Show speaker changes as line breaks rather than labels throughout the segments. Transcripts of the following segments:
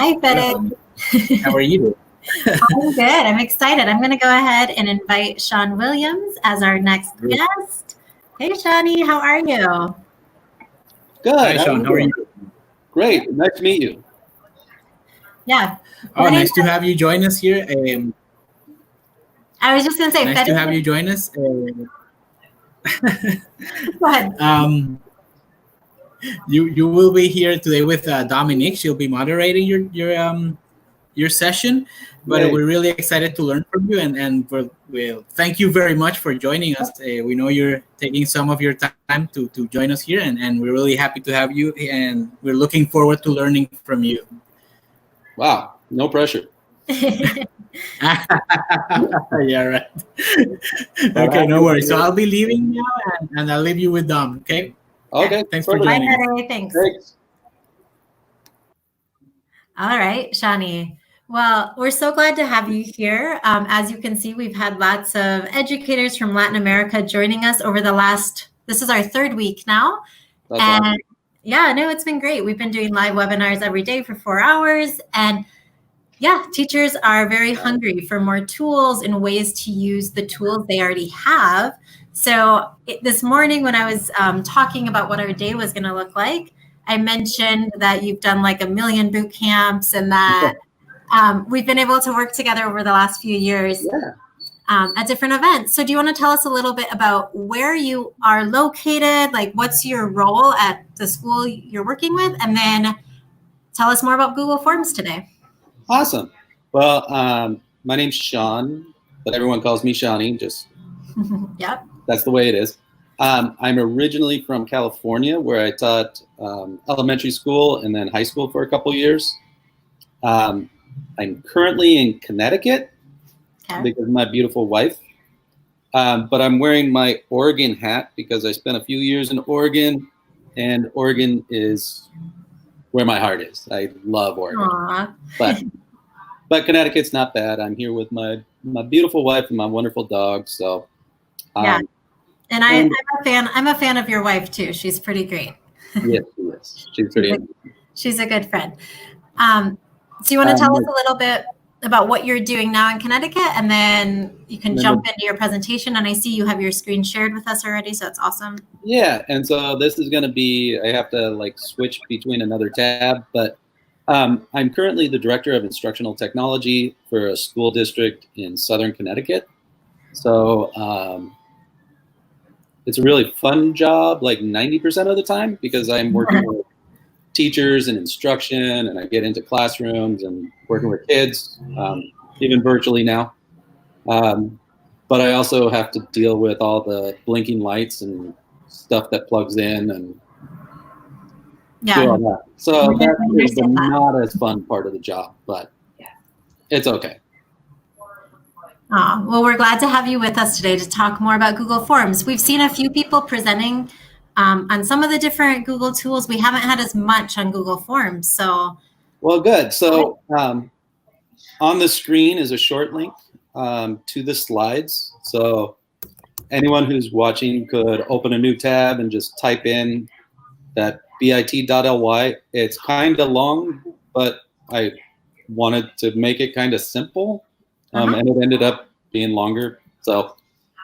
Hi, Fede.
How are you?
I'm good. I'm excited. I'm going to go ahead and invite Shaun Williams as our next guest. Hey, Shawnee, how are you?
Good.
Hi, Shaun. How are you?
Great. Nice to meet you.
Yeah.
Oh, nice to have you join us here.
I was just going to say,
nice to have you join us.
Go ahead.
You will be here today with Dominique. She'll be moderating your session, but
Great.
we're really excited to learn from you, and we'll thank you very much for joining us. We know you're taking some of your time to join us here, and we're really happy to have you, and we're looking forward to learning from you.
Wow, no pressure.
Yeah, right. Okay, no worries. So I'll be leaving now, and I'll leave you with Dom, okay?
Okay.
Thanks for joining.
Bye, thanks. All right, Shawnee. Well, we're so glad to have you here. As you can see, we've had lots of educators from Latin America joining us over the this is our third week now.
That's awesome.
Yeah, no, it's been great. We've been doing live webinars every day for 4 hours. And yeah, teachers are very hungry for more tools and ways to use the tools they already have. So this morning when I was talking about what our day was going to look like, I mentioned that you've done like 1 million boot camps and that we've been able to work together over the last few years at different events. So do you want to tell us a little bit about where you are located? Like what's your role at the school you're working with? And then tell us more about Google Forms today.
Awesome. Well, my name's Shaun, but everyone calls me Shawnee. Just
Yep.
That's the way it is. I'm originally from California, where I taught elementary school and then high school for a couple years. I'm currently in Connecticut because of my beautiful wife. But I'm wearing my Oregon hat because I spent a few years in Oregon, and Oregon is where my heart is. I love Oregon. But Connecticut's not bad. I'm here with my beautiful wife and my wonderful dog. So
yeah. And I'm a fan of your wife too. She's pretty great.
Yes, she is. She's pretty.
She's a good friend. So you want to tell us a little bit about what you're doing now in Connecticut, and then you can jump into your presentation. And I see you have your screen shared with us already, so it's awesome.
Yeah, and so this is going to be, I have to like switch between another tab, but I'm currently the director of instructional technology for a school district in Southern Connecticut. So it's a really fun job, like 90% of the time, because I'm working with teachers and instruction, and I get into classrooms and working with kids, even virtually now. But I also have to deal with all the blinking lights and stuff that plugs in and do all that. So that's the not as fun part of the job, but it's okay.
Well, we're glad to have you with us today to talk more about Google Forms. We've seen a few people presenting on some of the different Google tools. We haven't had as much on Google Forms. So,
well, good. So on the screen is a short link to the slides. So anyone who's watching could open a new tab and just type in that bit.ly. It's kind of long, but I wanted to make it kind of simple. And it ended up being longer. So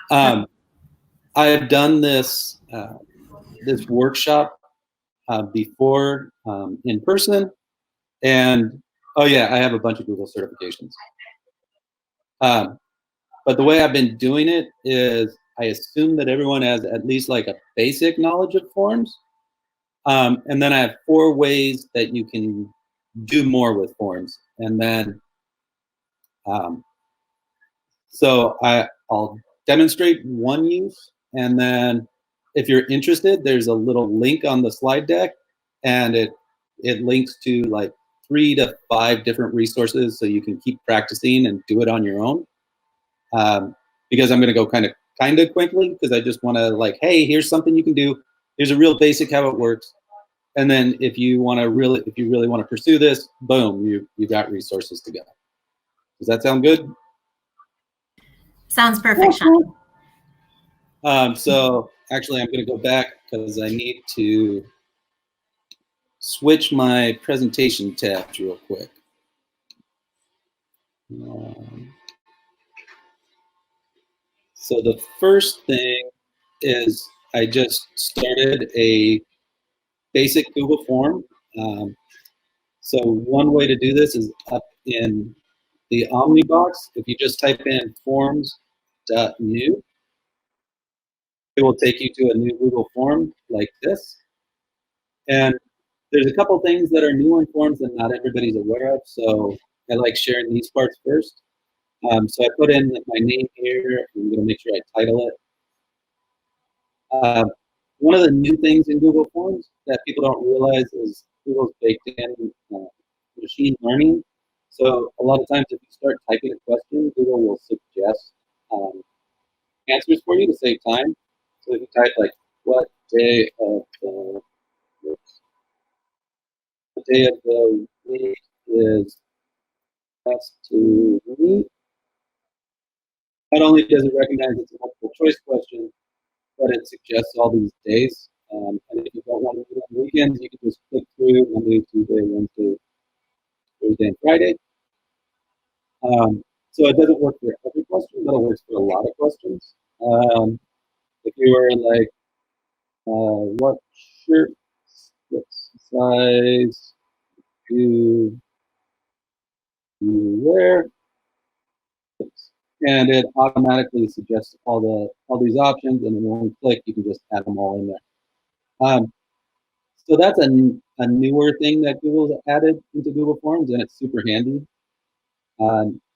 I've done this this workshop before in person, and I have a bunch of Google certifications. But the way I've been doing it is I assume that everyone has at least like a basic knowledge of forms, and then I have 4 ways that you can do more with forms, and then so I'll demonstrate one use, and then if you're interested, there's a little link on the slide deck, and it links to like 3 to 5 different resources, so you can keep practicing and do it on your own. Because I'm going to go kind of quickly, because I just want to like, hey, here's something you can do. Here's a real basic how it works, and then if you really want to pursue this, boom, you got resources to go. Does that sound good?
Sounds perfect, Shaun.
So actually, I'm going to go back because I need to switch my presentation tabs real quick. So the first thing is I just started a basic Google form. So one way to do this is up in the Omni box. If you just type in forms.new, it will take you to a new Google form like this. And there's a couple things that are new in forms that not everybody's aware of. So I like sharing these parts first. So I put in my name here. I'm going to make sure I title it. One of the new things in Google Forms that people don't realize is Google's baked in machine learning. So a lot of times if you start typing a question, Google will suggest answers for you to save time. So if you type like, what day of the week is best to meet? Not only does it recognize it's a multiple choice question, but it suggests all these days. And if you don't want to do it on weekends, you can just click through Monday, Tuesday, Wednesday, Thursday, and Friday. So it doesn't work for every question, but it works for a lot of questions. If you were like, what shirt size do you wear? And it automatically suggests all these options, and in one click, you can just add them all in there. So that's a newer thing that Google's added into Google Forms, and it's super handy.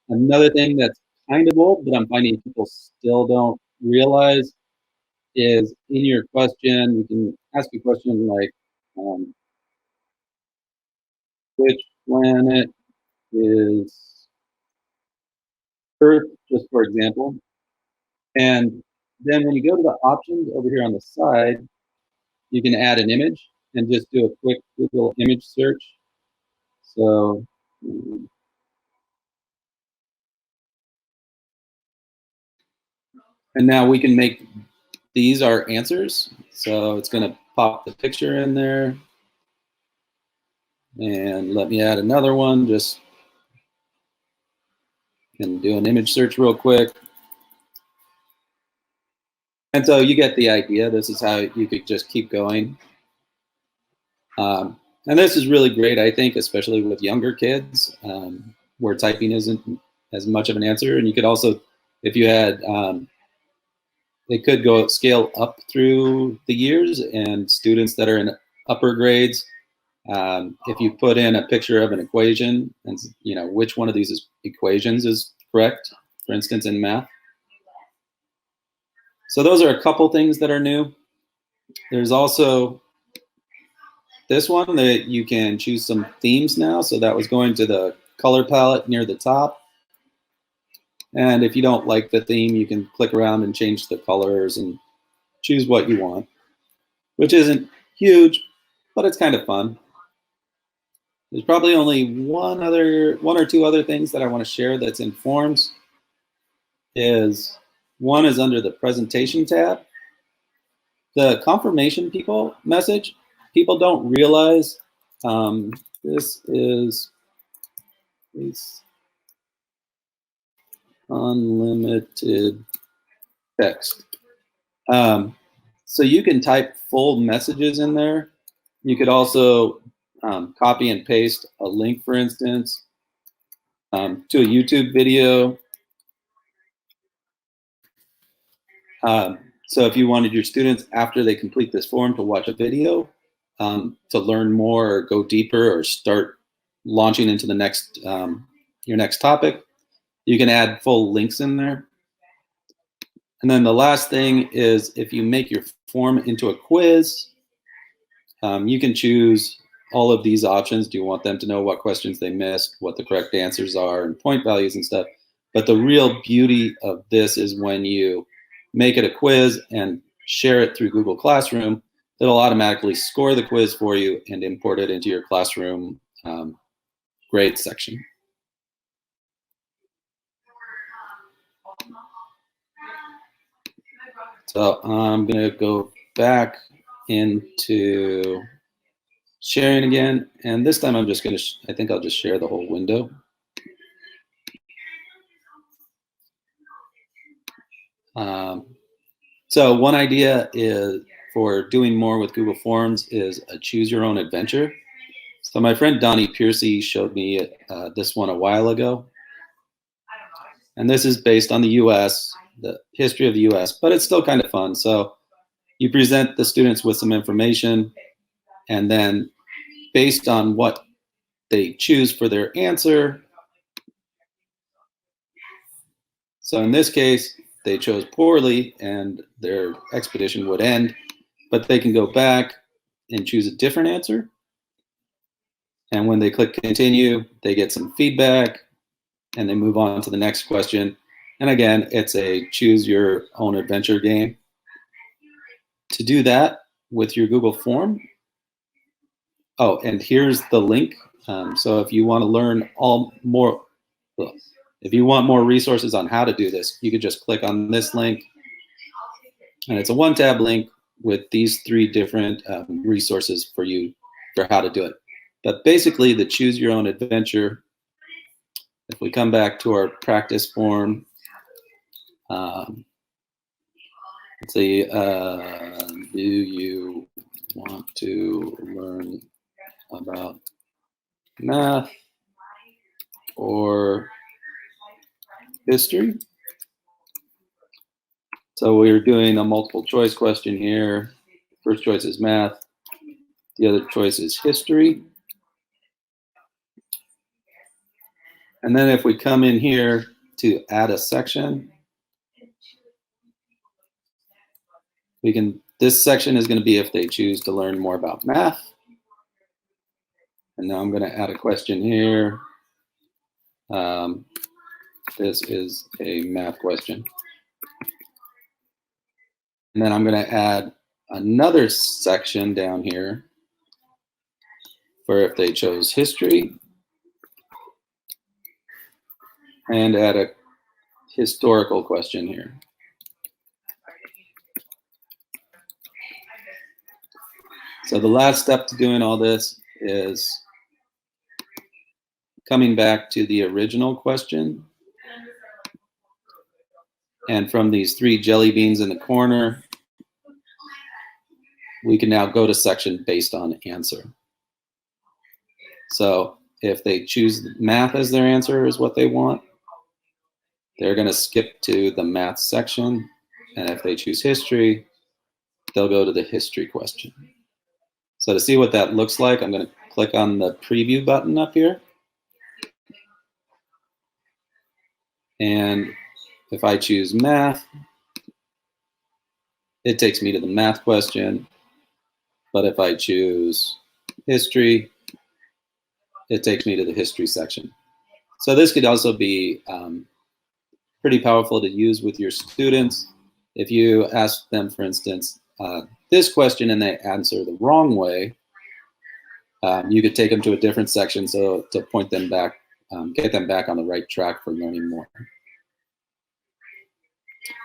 Another thing that's kind of old, but I'm finding people still don't realize, is in your question, you can ask a question like, which planet is Earth, just for example. And then when you go to the options over here on the side, you can add an image and just do a quick Google image search. So and now we can make these our answers. So it's going to pop the picture in there. And let me add another one. Just can do an image search real quick. And so you get the idea. This is how you could just keep going. And this is really great, I think, especially with younger kids, where typing isn't as much of an answer. And you could also, if you had, it could go scale up through the years, and students that are in upper grades, if you put in a picture of an equation and which one of these equations is correct, for instance, in math. So those are a couple things that are new. There's also this one that you can choose some themes now. So that was going to the color palette near the top. And if you don't like the theme, you can click around and change the colors and choose what you want, which isn't huge, but it's kind of fun. There's probably only one or two other things that I want to share that's in Forms. One is under the presentation tab. The confirmation message, people don't realize this is unlimited text. So you can type full messages in there. You could also copy and paste a link, for instance, to a YouTube video. So if you wanted your students, after they complete this form, to watch a video, to learn more or go deeper or start launching into the next your next topic, you can add full links in there. And then the last thing is, if you make your form into a quiz, you can choose all of these options. Do you want them to know what questions they missed, what the correct answers are, and point values and stuff? But the real beauty of this is when you make it a quiz and share it through Google Classroom, it'll automatically score the quiz for you and import it into your classroom grade section. So I'm going to go back into sharing again, and this time I'm just going to, I think I'll just share the whole window. So one idea is for doing more with Google Forms is a choose your own adventure. So my friend Donnie Piercy showed me this one a while ago. And this is based on the US, the history of the US, but it's still kind of fun. So you present the students with some information, and then based on what they choose for their answer. So in this case, they chose poorly and their expedition would end, but they can go back and choose a different answer. And when they click continue, they get some feedback and they move on to the next question. And again, it's a choose your own adventure game. To do that with your Google form, oh, and here's the link. So if you want to learn if you want more resources on how to do this, you could just click on this link. And it's a one-tab link with these 3 different resources for you for how to do it. But basically, the choose your own adventure, if we come back to our practice form, let's see, do you want to learn about math or history? So we're doing a multiple choice question here. First choice is math. The other choice is history. And then if we come in here to add a section, this section is going to be if they choose to learn more about math. And now I'm going to add a question here. This is a math question. And then I'm going to add another section down here for if they chose history, and add a historical question here. So the last step to doing all this is coming back to the original question. And from these 3 jelly beans in the corner, we can now go to section based on answer. So if they choose math as their answer is what they want, they're going to skip to the math section. And if they choose history, they'll go to the history question. So to see what that looks like, I'm going to click on the preview button up here. And if I choose math, it takes me to the math question. But if I choose history, it takes me to the history section. So this could also be pretty powerful to use with your students. If you ask them, for instance, this question and they answer the wrong way, you could take them to a different section so to point them back, get them back on the right track for learning more.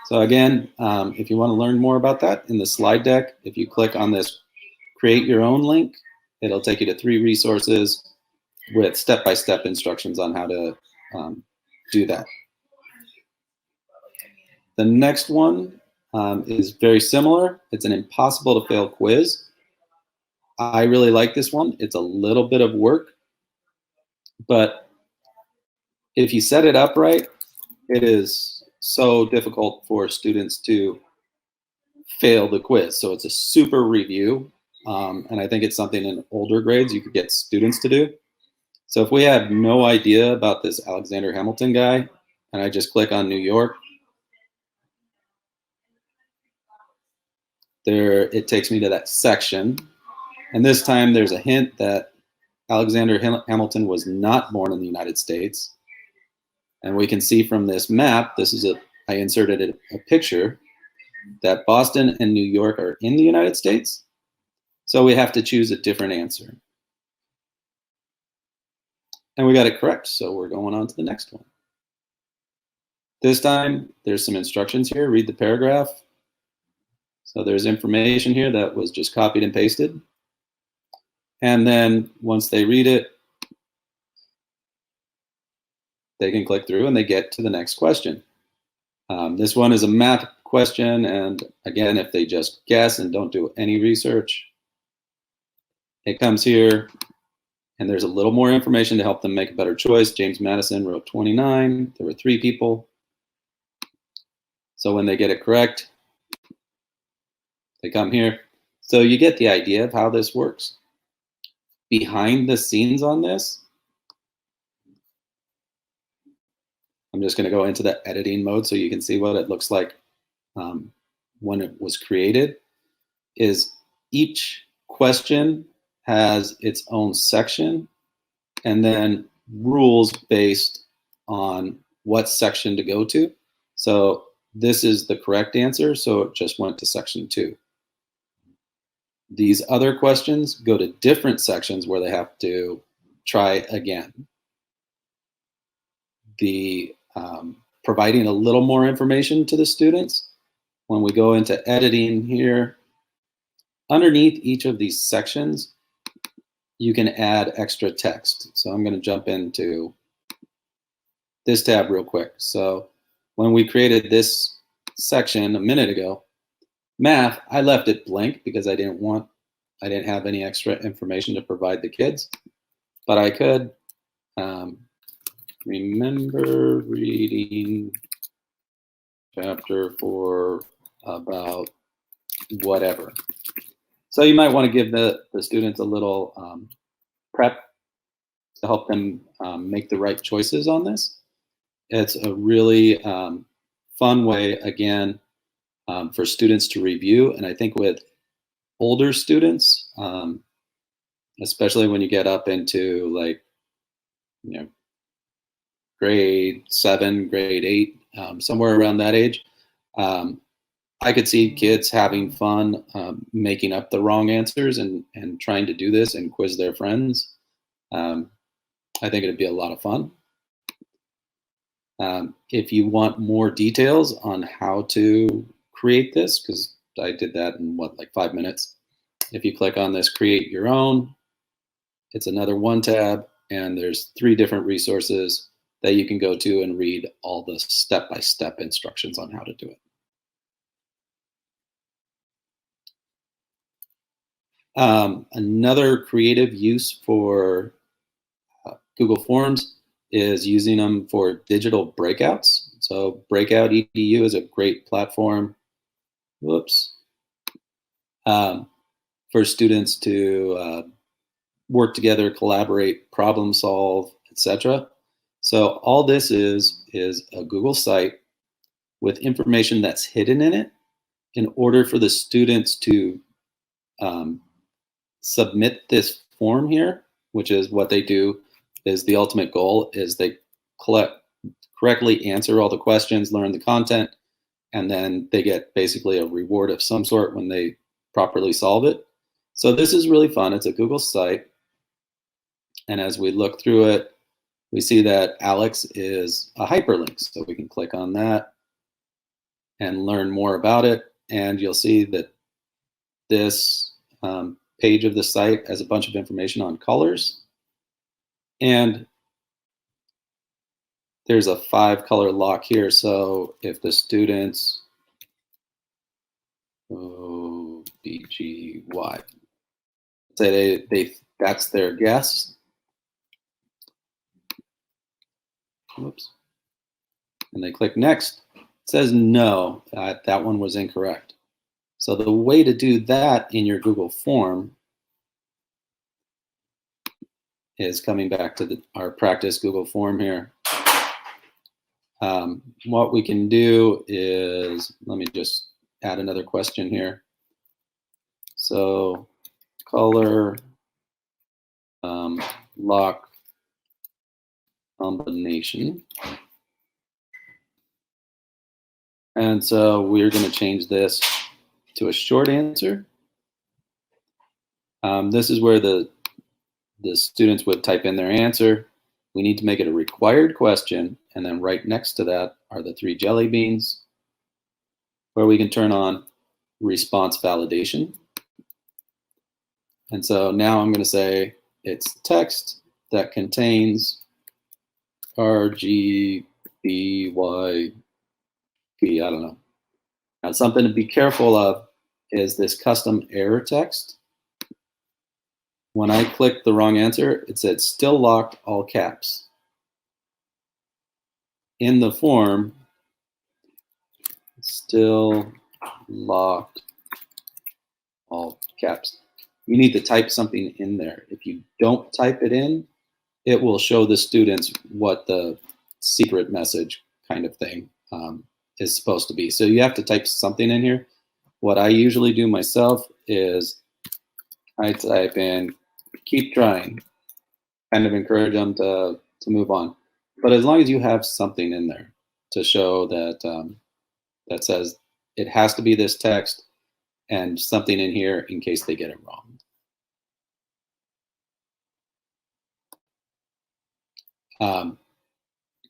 So again, if you want to learn more about that, in the slide deck, if you click on this create your own link, it'll take you to 3 resources with step-by-step instructions on how to do that. The next one is very similar. It's an impossible to fail quiz. I really like this one. It's a little bit of work, but if you set it up right, it is so difficult for students to fail the quiz. So it's a super review, and I think it's something in older grades you could get students to do. So if we have no idea about this Alexander Hamilton guy, and I just click on New York, there it takes me to that section. And this time there's a hint that Alexander Hamilton was not born in the United States. And we can see from this map, I inserted a picture that Boston and New York are in the United States. So we have to choose a different answer. And we got it correct, so we're going on to the next one. This time, there's some instructions here. Read the paragraph. So there's information here that was just copied and pasted. And then once they read it, they can click through and they get to the next question. This one is a math question, and again, if they just guess and don't do any research, it comes here, and there's a little more information to help them make a better choice. James Madison wrote 29. There were 3 people. So when they get it correct, they come here. So you get the idea of how this works. Behind the scenes on this, I'm just going to go into the editing mode so you can see what it looks like when it was created. Is each question has its own section and then rules based on what section to go to. So this is the correct answer, so it just went to section 2. These other questions go to different sections where they have to try again. The providing a little more information to the students. When we go into editing here, underneath each of these sections, you can add extra text. So I'm going to jump into this tab real quick. So when we created this section a minute ago, math, I left it blank because I didn't have any extra information to provide the kids, but I could remember reading chapter 4 about whatever. So you might want to give the students a little prep to help them make the right choices on this. It's a really fun way, again, for students to review. And I think with older students, especially when you get up into like, grade 7, grade 8, somewhere around that age, I could see kids having fun making up the wrong answers and trying to do this and quiz their friends. I think it'd be a lot of fun. If you want more details on how to create this, because I did that in like 5 minutes. If you click on this, create your own, it's another one tab, and there's 3 different resources that you can go to and read all the step-by-step instructions on how to do it. Another creative use for Google Forms is using them for digital breakouts. So Breakout EDU is a great platform, for students to work together, collaborate, problem solve, etc. So all this is a Google site with information that's hidden in it in order for the students to submit this form here, which is what they do, is the ultimate goal is they correctly answer all the questions, learn the content, and then they get basically a reward of some sort when they properly solve it. So this is really fun. It's a Google site. And as we look through it, we see that Alex is a hyperlink. So we can click on that and learn more about it. And you'll see that this page of the site has a bunch of information on colors. And there's a 5-color lock here. So if the students, BGY, say that's their guess. Whoops. And they click next. It says no, that one was incorrect. So the way to do that in your Google form is coming back to our practice Google form here. What we can do is, let me just add another question here. So color lock combination. And so we're going to change this to a short answer. This is where the students would type in their answer. We need to make it a required question, and then right next to that are the 3 jelly beans, where we can turn on response validation. And so now I'm going to say it's text that contains RGBYP, I don't know, Now, something to be careful of is this custom error text. When I clicked the wrong answer, it said still locked, all caps. In the form, still locked, all caps. You need to type something in there. If you don't type it in, it will show the students what the secret message kind of thing is supposed to be. So you have to type something in here. What I usually do myself is I type in keep trying, kind of encourage them to move on. But as long as you have something in there to show that that says it has to be this text and something in here in case they get it wrong.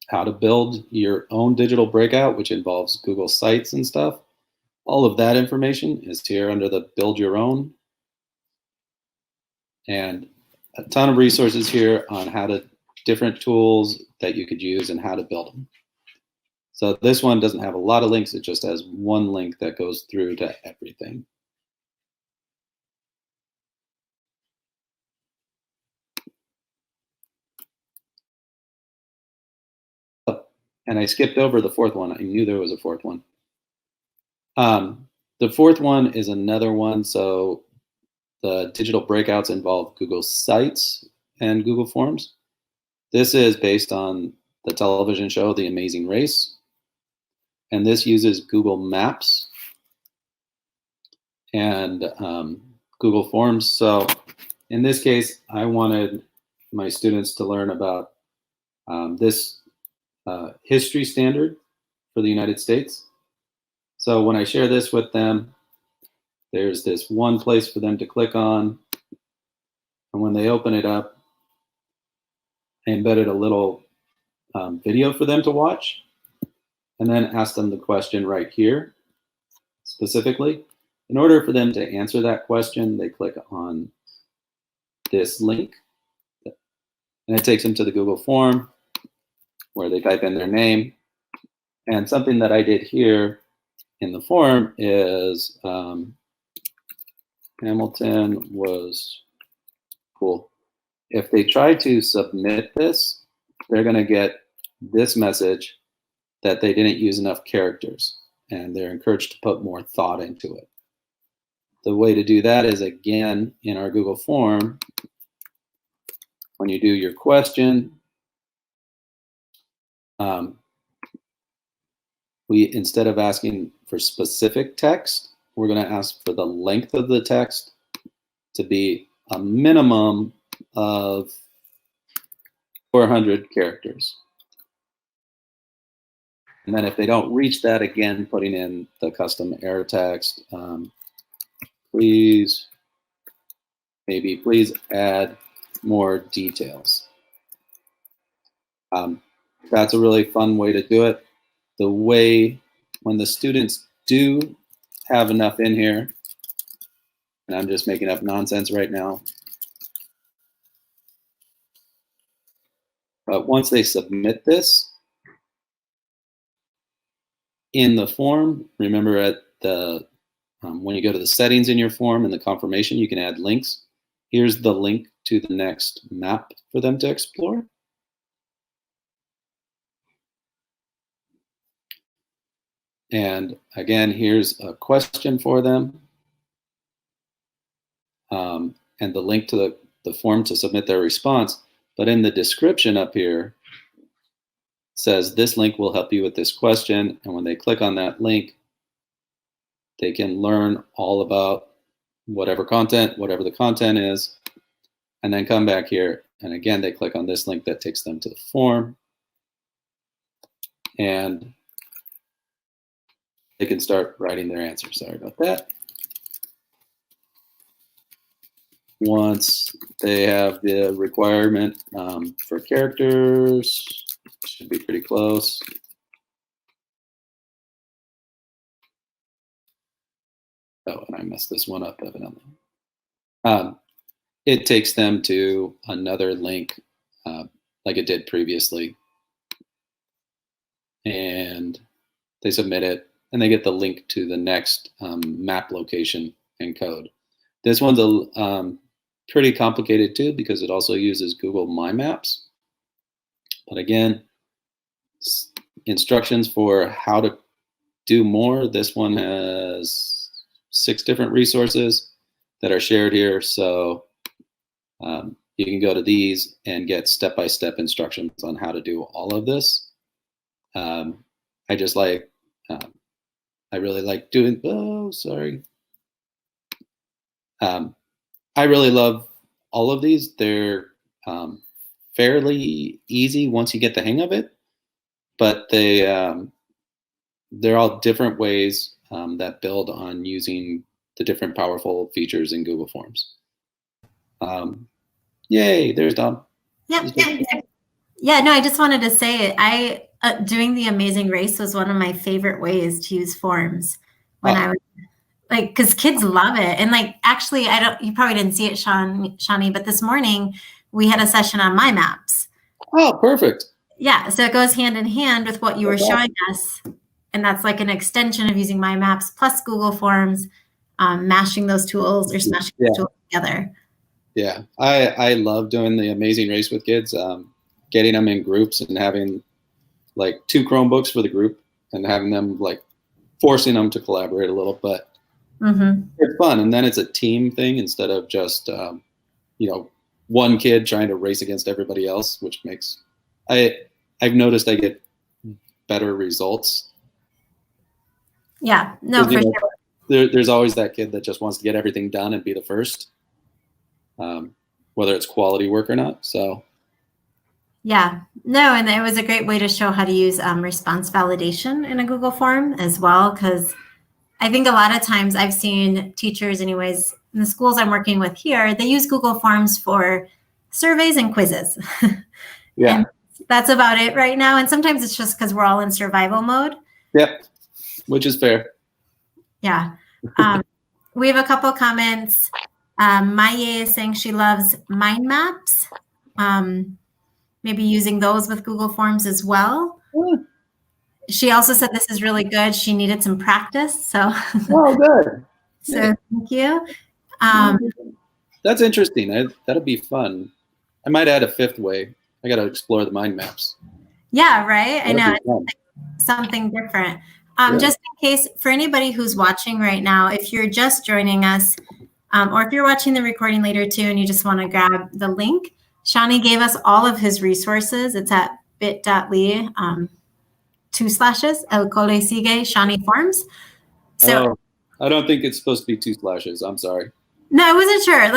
How to build your own digital breakout, which involves Google Sites and stuff. All of that information is here under the Build Your Own. And a ton of resources here on how to, different tools that you could use and how to build them. So this one doesn't have a lot of links, it just has one link that goes through to everything. And I skipped over the fourth one. I knew there was a fourth one. The fourth one is another one. So the digital breakouts involve Google Sites and Google Forms. This is based on the television show The Amazing Race. And this uses Google Maps and Google Forms. So in this case, I wanted my students to learn about this history standard for the United States. So when I share this with them, there's this one place for them to click on. And when they open it up, I embedded a little video for them to watch and then ask them the question right here specifically. In order for them to answer that question, they click on this link and it takes them to the Google form where they type in their name. And something that I did here in the form is Hamilton was cool. If they try to submit this, they're going to get this message that they didn't use enough characters, and they're encouraged to put more thought into it. The way to do that is, again, in our Google form, when you do your question, we, instead of asking for specific text, we're going to ask for the length of the text to be a minimum of 400 characters. And then if they don't reach that, again, putting in the custom error text, please add more details. That's a really fun way to do it. The way when the students do have enough in here, and I'm just making up nonsense right now, but once they submit this in the form, remember at the when you go to the settings in your form and the confirmation, you can add links. Here's the link to the next map for them to explore. And again, here's a question for them. And the link to the form to submit their response. But in the description up here, it says this link will help you with this question. And when they click on that link, they can learn all about whatever the content is, and then come back here. And again, they click on this link that takes them to the form. And they can start writing their answer. Sorry about that. Once they have the requirement for characters, should be pretty close. Oh, and I messed this one up evidently. It takes them to another link like it did previously. And they submit it. and they get the link to the next map location and code. This one's a pretty complicated too because it also uses Google My Maps. But again, instructions for how to do more. This one has 6 different resources that are shared here. So you can go to these and get step-by-step instructions on how to do all of this. I really like doing, I really love all of these. They're fairly easy once you get the hang of it, but they're all different ways that build on using the different powerful features in Google Forms. Yay, there's Dom.
Yeah, no, I just wanted to say doing the Amazing Race was one of my favorite ways to use forms when I was because kids love it. And actually, you probably didn't see it, Shawnee, but this morning we had a session on My Maps.
Oh, perfect.
Yeah, so it goes hand in hand with what you were showing us. And that's like an extension of using My Maps plus Google Forms, mashing those tools or smashing those tools together.
Yeah, I love doing the Amazing Race with kids, getting them in groups and having 2 Chromebooks for the group and having them forcing them to collaborate a little, but it's fun. And then it's a team thing instead of just, one kid trying to race against everybody else, which makes, I've noticed I get better results.
Yeah, no, for sure.
There's always that kid that just wants to get everything done and be the first, whether it's quality work or not. So.
Yeah, no, and it was a great way to show how to use response validation in a Google form as well, because I think a lot of times I've seen teachers anyways, in the schools I'm working with here, they use Google Forms for surveys and quizzes.
Yeah.
And that's about it right now. And sometimes it's just because we're all in survival mode.
Yep, which is fair.
Yeah. We have a couple comments. Maya is saying she loves mind maps. Maybe using those with Google Forms as well.
Yeah.
She also said this is really good. She needed some practice. So,
oh, good.
So thank you.
That's interesting. That'll be fun. I might add a 5th way. I got to explore the mind maps.
Yeah, right. I know. It's something different. Just in case, for anybody who's watching right now, if you're just joining us, or if you're watching the recording later too, and you just want to grab the link, Shawnee gave us all of his resources. It's at bit.ly / elcolesigue Shawnee Forms. So
I don't think it's supposed to be 2 slashes. I'm sorry.
No, I wasn't sure.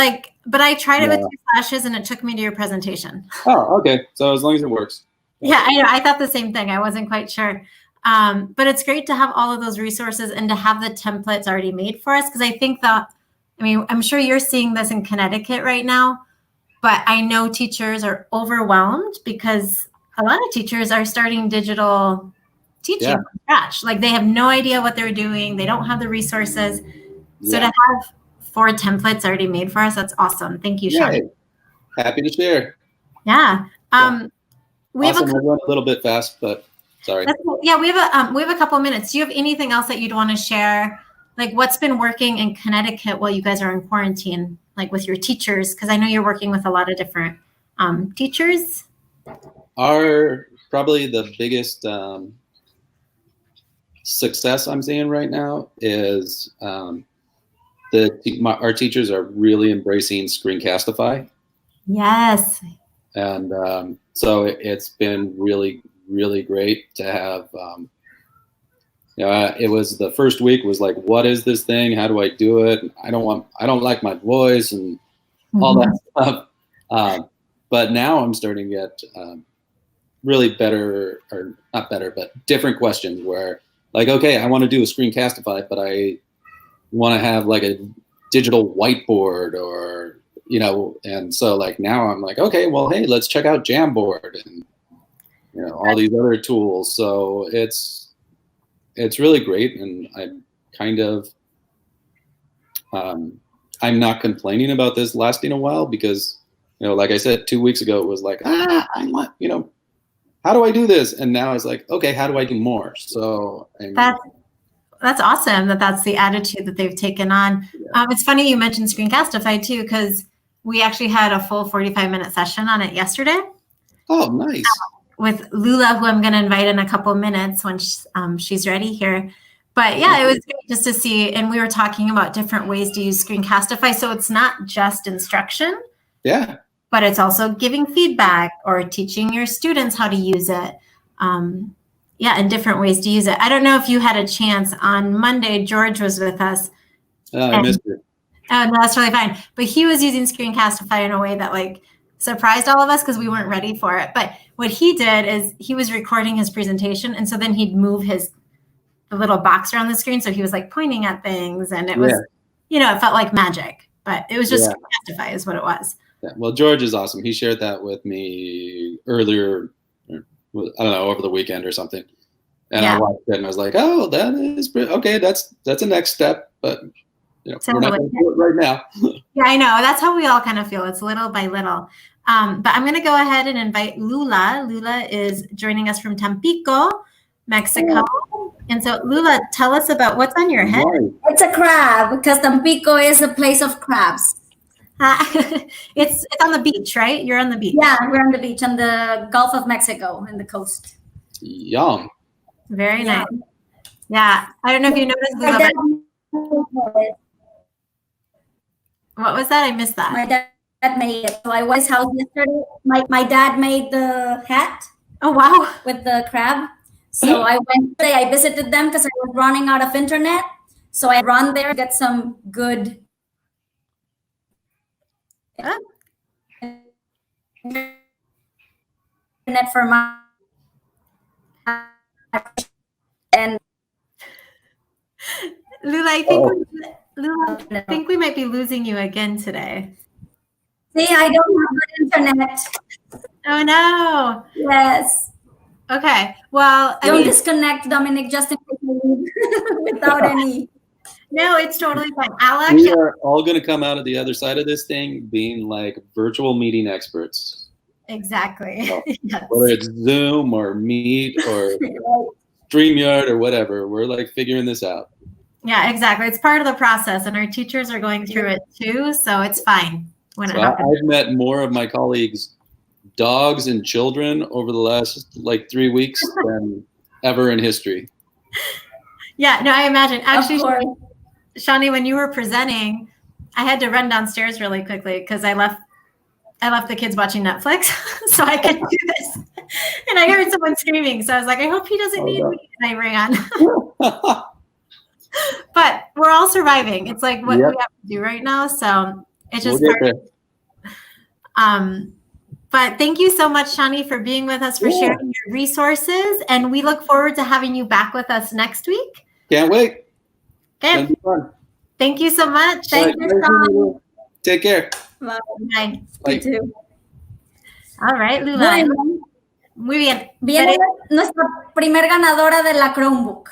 But I tried it with 2 slashes and it took me to your presentation.
Oh, okay. So as long as it works.
Yeah, I know. I thought the same thing. I wasn't quite sure. But it's great to have all of those resources and to have the templates already made for us. Because I think I'm sure you're seeing this in Connecticut right now, but I know teachers are overwhelmed because a lot of teachers are starting digital teaching from scratch. They have no idea what they're doing. They don't have the resources. So to have 4 templates already made for us, that's awesome. Thank you, Shaun.
Happy to share.
Yeah. We have
I went a little bit fast, but sorry.
Yeah, we have a couple minutes. Do you have anything else that you'd want to share? What's been working in Connecticut while you guys are in quarantine, with your teachers? Because I know you're working with a lot of different teachers.
Probably the biggest success I'm seeing right now is our teachers are really embracing Screencastify.
Yes.
And so it's been really, really great to have. It was the first week was what is this thing? How do I do it? I don't like my voice and all that stuff. But now I'm starting to get really better, or not better, but different questions where okay, I want to do a Screencastify, but I want to have a digital whiteboard or, and so now I'm okay, well, hey, let's check out Jamboard and, all these other tools. So it's really great. And I'm kind of, I'm not complaining about this lasting a while because, like I said, 2 weeks ago, it was I want, how do I do this? And now it's okay, how do I do more? So
That's awesome that's the attitude that they've taken on.
Yeah.
It's funny you mentioned Screencastify too, because we actually had a full 45-minute session on it yesterday.
Oh, nice.
With Lula, who I'm going to invite in a couple minutes when she's ready here. But yeah, it was great just to see. And we were talking about different ways to use Screencastify. So it's not just instruction.
Yeah.
But it's also giving feedback or teaching your students how to use it. And different ways to use it. I don't know if you had a chance. On Monday, George was with us.
I missed it.
Oh, no, that's really fine. But he was using Screencastify in a way that like surprised all of us because we weren't ready for it. But what he did is he was recording his presentation. And so then he'd move the little box around the screen. So he was like pointing at things and it was, it felt like magic. But it was just Screencastify is what it was.
Yeah. Well, George is awesome. He shared that with me earlier, I don't know, over the weekend or something. And I watched it and I was like, oh, that is okay. That's a next step, but we're not going to do it right now.
Yeah, I know. That's how we all kind of feel. It's little by little. But I'm going to go ahead and invite Lula. Lula is joining us from Tampico, Mexico. And so, Lula, tell us about what's on your head.
Right.
It's a crab because Tampico is a place of crabs.
It's on the beach, right? You're on the beach.
Yeah, we're on the beach on the Gulf of Mexico and the coast.
Yum.
Very nice. Yeah. I don't know if you noticed, Lula. What was that? I missed that.
My dad made it. So I was house yesterday. My dad made the hat.
Oh, wow.
With the crab. So I went today. I visited them because I was running out of internet. So I run there, get some good internet for my and
Lula, I think we might be losing you again today.
See, I don't have good internet.
Oh no.
Yes.
Okay. Well,
Don't disconnect, Dominic, just in case I leave without any.
No, it's totally fine.
We are all going to come out of the other side of this thing being like virtual meeting experts.
Exactly.
So,
yes.
Whether it's Zoom or Meet or StreamYard or whatever, we're like figuring this out.
Yeah, exactly. It's part of the process, and our teachers are going through it too, so it's fine when it happens.
I've met more of my colleagues' dogs and children over the last like 3 weeks than ever in history.
Yeah, no, I imagine. Actually, Shawnee, when you were presenting, I had to run downstairs really quickly because I left the kids watching Netflix so I could do this. And I heard someone screaming. So I was like, I hope he doesn't need me. And I ran. But we're all surviving. It's like what we have to do right now. So it's just but thank you so much, Shawnee, for being with us, for sharing your resources. And we look forward to having you back with us next week.
Can't wait.
Okay. Thank you so much.
Thank you, Shawn.
Take care.
Bye.
Bye.
You too.
All right, Lula. Muy bien.
Viene nuestra primer ganadora de la Chromebook.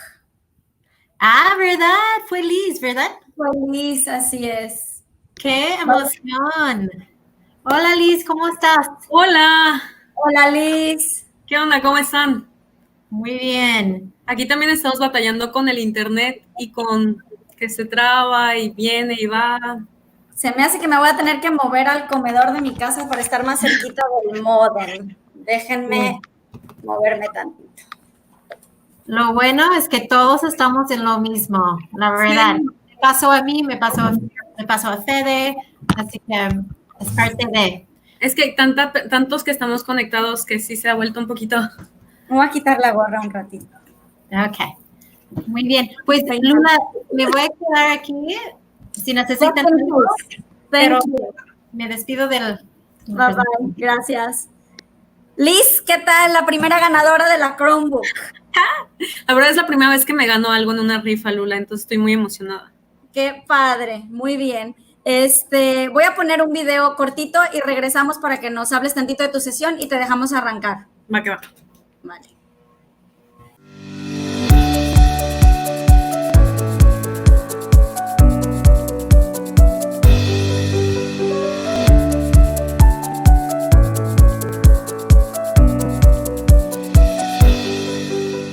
Ah, ¿verdad? Fue Liz, ¿verdad?
Fue Liz, así es.
¡Qué emoción! Hola, Liz, ¿cómo estás?
Hola.
Hola, Liz.
¿Qué onda? ¿Cómo están?
Muy bien.
Aquí también estamos batallando con el internet y con que se traba y viene y va.
Se me hace que me voy a tener que mover al comedor de mi casa para estar más cerquita del modem. Déjenme moverme tantito.
Lo bueno es que todos estamos en lo mismo, la verdad.
Sí.
Me pasó a mí, me pasó a Fede, así que es parte de.
Es que hay tantos que estamos conectados que sí se ha vuelto un poquito.
Me voy a quitar la gorra un ratito.
Ok. Muy bien. Pues, Luna, me voy a quedar aquí. Si necesitan algo, pero me despido del...
Bye, bye. Gracias. Liz, ¿qué tal? La primera ganadora de la Chromebook.
La verdad es la primera vez que me gano algo en una rifa, Lula, entonces estoy muy emocionada.
Qué padre, muy bien. Voy a poner un video cortito y regresamos para que nos hables tantito de tu sesión y te dejamos arrancar.
Va que va.
Vale.